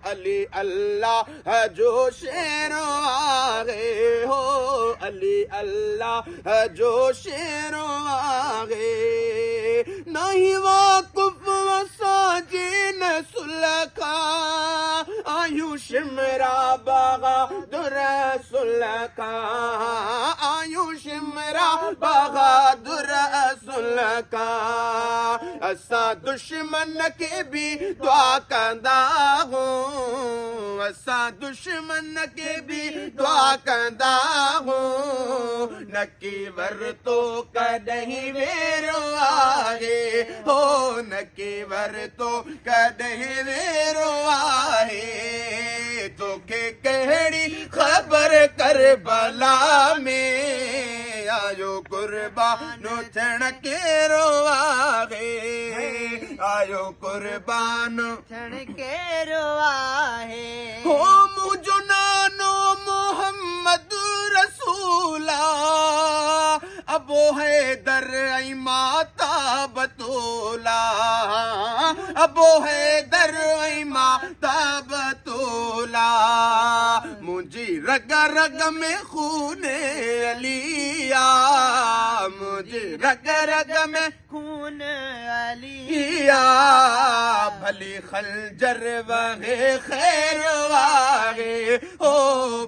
अली अल्लाह जो शेरो आगे हो, अली अल्लाह जो शेरो आगे। नहीं वाकुफ वसाजी न सुलखा, आयु शिमरा बहादुर सुलखा, आयु शिमरा बहादुर सुलखा। असा दुश्मन के भी दुआ कंदा हूँ, असा दुश्मन के भी दुआ कंदा हूँ। नकी वर तो कदहीं वेरो आगे हो, नकी वर तो कदहीं वेरो आए। तो के कहड़ी खबर करबला में, आयो कुर्बानो थियण केरो आहे, आयो कुर्बानो थियण केरो आहे। हो मुंहिंजो नानो मोहम्मद रसूला, अबो हैदर ऐं माता बतूला, अबो हैदर ऐं माता बतूला। मुंहिंजी रग रग में खून अलिया, मुंहिंजी रग रग में खून अली या। भली खंजर वगे खैर वागे, ओ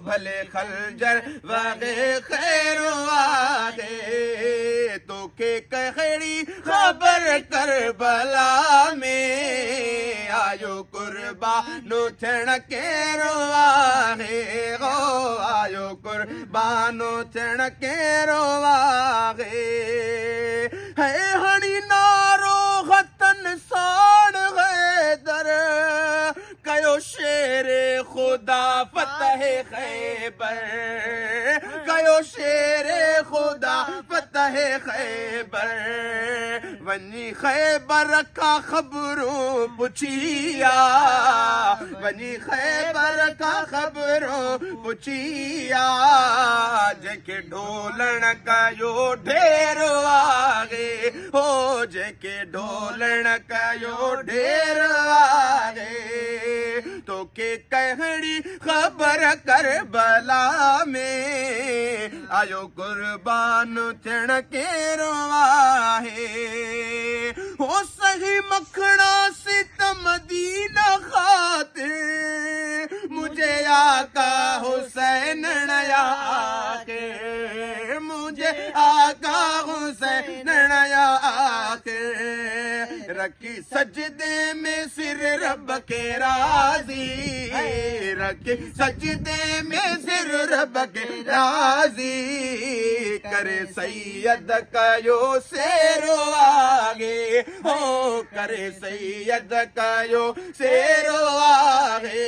भले खंजर वगे खैर वागे। तो के कहड़ी खबर करबला में, आयो कुर्बानो थियण केरो आहे, ओ आयो कुर्बानो थियण केरो आहे। है हणी नारो वतन साण हैदर, कयो शेरे खुदा फतह खैबर, कयो शेरे खुदा फतह खैबर। वनी खैबर का खबरों पुछिया, वनी खैबर का खबरों पुछिया। जेके ढोलण कयो ढेर आगे हो, जेके ढोलण कयो ढेर आगे। तो के कहड़ी खबर करबला में, आयो कुर्बान थियण केरो आहे। हो सही मखणा सितम दीन खातिर, मुझे आका हुसैन नया के, मुझे आका हुसैन नया के। रखी सजदे में सिर रब के राजी, रखी सजदे में सिर रब के राजी। करे सैयद कयो सेरो आगे हो, करे सैयद कयो सेरो आगे।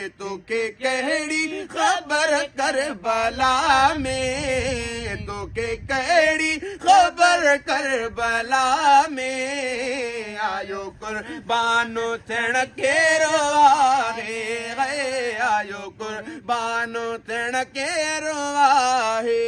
तो के कहड़ी खबर करबला में, तो के कहड़ी खबर करबला में। आयो कुर्बानो थियण केरो आहे, आयो कुर्बानो थियण केरो आहे।